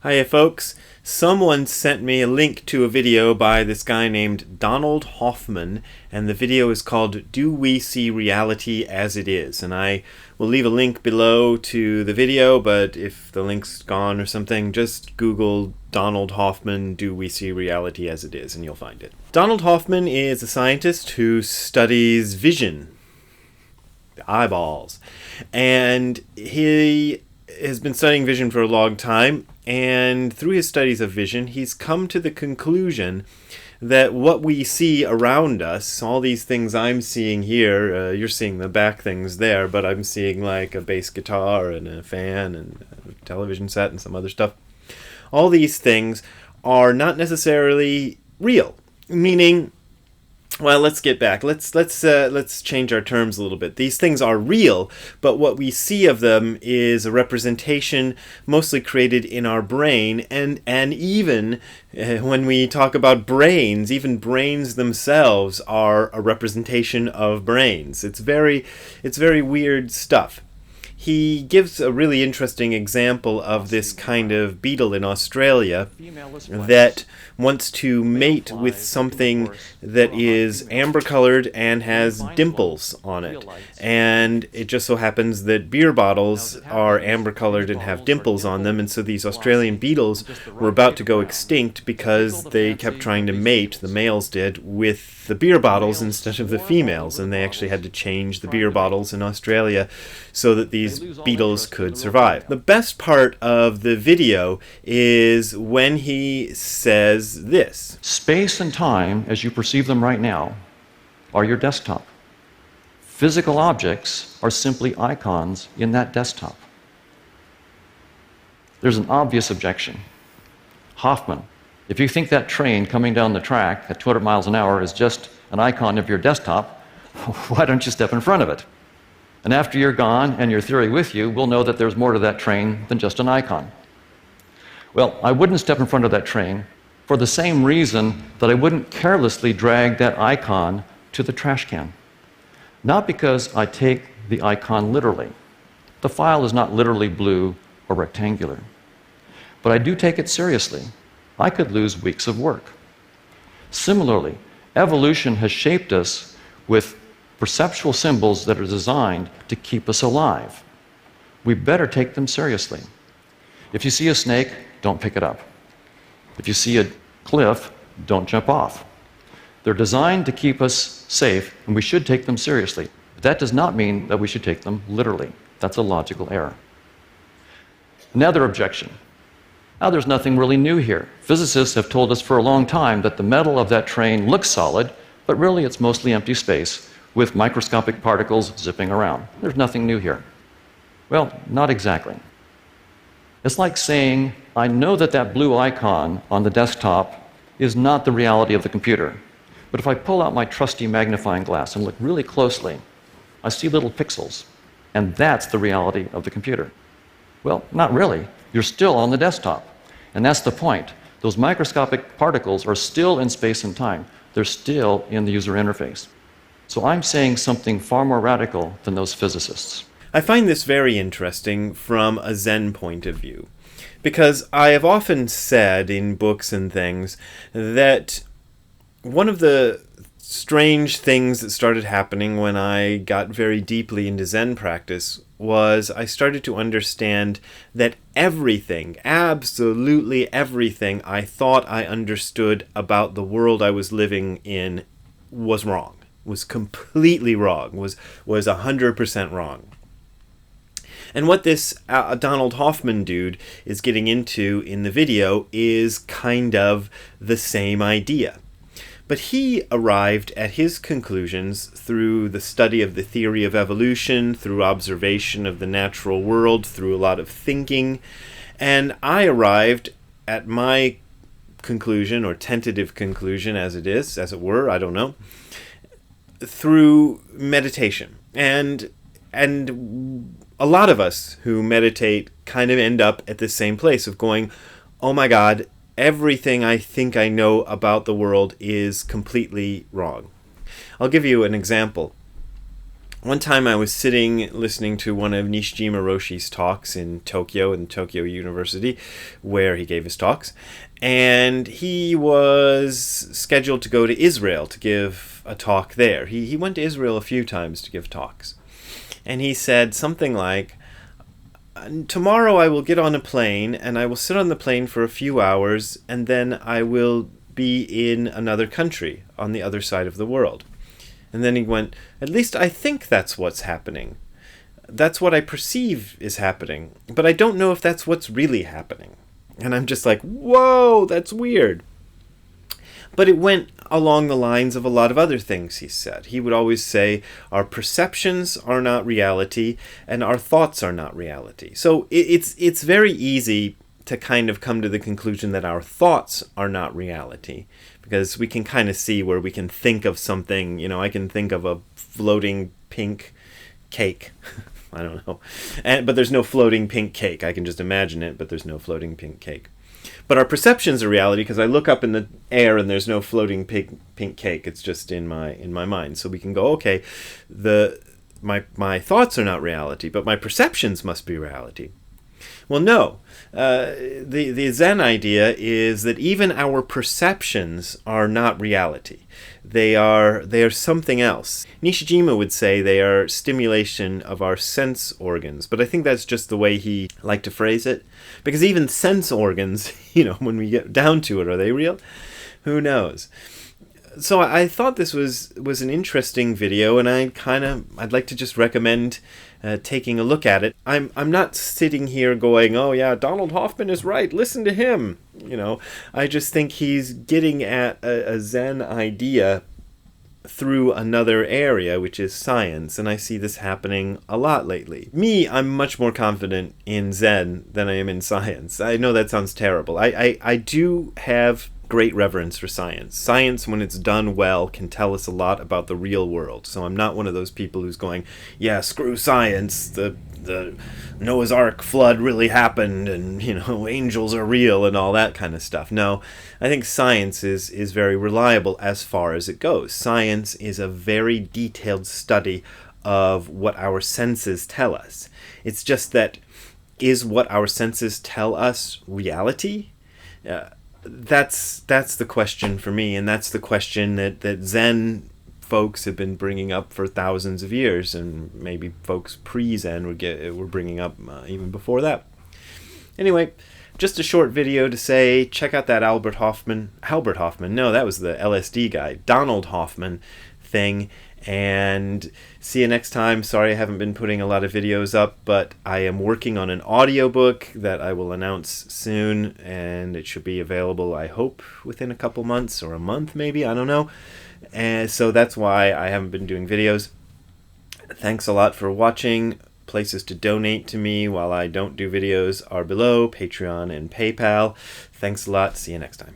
Hiya folks, someone sent me a link to a video by this guy named Donald Hoffman, and the video is called Do We See Reality as It Is? And I will leave a link below to the video, but if the link's gone or something, just Google Donald Hoffman, Do We See Reality as It Is? And you'll find it. Donald Hoffman is a scientist who studies vision, the eyeballs, and he has been studying vision for a long time, and through his studies of vision, he's come to the conclusion that what we see around us, all these things I'm seeing here, you're seeing the back things there, but I'm seeing like a bass guitar and a fan and a television set and some other stuff. All these things are not necessarily real, meaning, well, let's get back. Let's change our terms a little bit. These things are real, but what we see of them is a representation mostly created in our brain, and even when we talk about brains, even brains themselves are a representation of brains. It's very weird stuff. He gives a really interesting example of this kind of beetle in Australia that wants to mate with something that is amber-colored and has dimples on it. And it just so happens that beer bottles are amber-colored and have dimples on them, and so these Australian beetles were about to go extinct because they kept trying to mate, the males did, with the beer bottles instead of the females, and they actually had to change the beer bottles in Australia so that these beetles could survive. The best part of the video is when he says this. Space and time, as you perceive them right now, are your desktop. Physical objects are simply icons in that desktop. There's an obvious objection. Hoffman, if you think that train coming down the track at 200 miles an hour is just an icon of your desktop, why don't you step in front of it? And after you're gone and your theory with you, we'll know that there's more to that train than just an icon. Well, I wouldn't step in front of that train for the same reason that I wouldn't carelessly drag that icon to the trash can. Not because I take the icon literally. The file is not literally blue or rectangular. But I do take it seriously. I could lose weeks of work. Similarly, evolution has shaped us with perceptual symbols that are designed to keep us alive. We better take them seriously. If you see a snake, don't pick it up. If you see a cliff, don't jump off. They're designed to keep us safe, and we should take them seriously. But that does not mean that we should take them literally. That's a logical error. Another objection. Now, there's nothing really new here. Physicists have told us for a long time that the metal of that train looks solid, but really it's mostly empty space with microscopic particles zipping around. There's nothing new here. Well, not exactly. It's like saying, I know that that blue icon on the desktop is not the reality of the computer, but if I pull out my trusty magnifying glass and look really closely, I see little pixels, and that's the reality of the computer. Well, not really. You're still on the desktop, and that's the point. Those microscopic particles are still in space and time. They're still in the user interface. So I'm saying something far more radical than those physicists. I find this very interesting from a Zen point of view, because I have often said in books and things that one of the strange things that started happening when I got very deeply into Zen practice was I started to understand that everything, absolutely everything I thought I understood about the world I was living in was wrong. Was completely wrong, was 100% wrong. And what this Donald Hoffman dude is getting into in the video is kind of the same idea. But he arrived at his conclusions through the study of the theory of evolution, through observation of the natural world, through a lot of thinking, and I arrived at my conclusion, or tentative conclusion as it is, as it were, I don't know, through meditation. And a lot of us who meditate kind of end up at the same place of going, oh my God, everything I think I know about the world is completely wrong. I'll give you an example. One time I was sitting listening to one of Nishijima Roshi's talks in Tokyo University, where he gave his talks, and he was scheduled to go to Israel to give a talk there. He went to Israel a few times to give talks. And he said something like, tomorrow I will get on a plane, and I will sit on the plane for a few hours, and then I will be in another country on the other side of the world. And then he went, at least I think that's what's happening. That's what I perceive is happening. But I don't know if that's what's really happening. And I'm just like, whoa, that's weird. But it went along the lines of a lot of other things he said. He would always say, our perceptions are not reality, and our thoughts are not reality. So it's very easy to kind of come to the conclusion that our thoughts are not reality, because we can kind of see where we can think of something. You know, I can think of a floating pink cake. I don't know. But there's no floating pink cake. I can just imagine it, but there's no floating pink cake. But our perceptions are reality, because I look up in the air and there's no floating pink cake. It's just in my mind. So we can go, okay, my thoughts are not reality, but my perceptions must be reality. Well, no. The Zen idea is that even our perceptions are not reality. They are something else. Nishijima would say they are stimulation of our sense organs, but I think that's just the way he liked to phrase it. Because even sense organs, when we get down to it, are they real? Who knows? So I thought this was an interesting video, and I'd like to just recommend taking a look at it. I'm not sitting here going, oh yeah, Donald Hoffman is right, listen to him. I just think he's getting at a Zen idea through another area, which is science, and I see this happening a lot lately. I'm much more confident in Zen than I am in science. I know that sounds terrible. I do have great reverence for science. Science, when it's done well, can tell us a lot about the real world. So I'm not one of those people who's going, yeah, screw science, the Noah's Ark flood really happened, and angels are real and all that kind of stuff. No, I think science is very reliable as far as it goes. Science is a very detailed study of what our senses tell us. It's just that, is what our senses tell us reality? That's the question for me, and that's the question that Zen folks have been bringing up for thousands of years, and maybe folks pre-Zen were bringing up even before that. Anyway, just a short video to say, check out that Albert Hoffman, no, that was the LSD guy, Donald Hoffman thing, and see you next time. Sorry I haven't been putting a lot of videos up, but I am working on an audiobook that I will announce soon, and it should be available, I hope, within a couple months, or a month maybe, I don't know. And so that's why I haven't been doing videos. Thanks a lot for watching. Places to donate to me while I don't do videos are below, Patreon and PayPal. Thanks a lot. See you next time.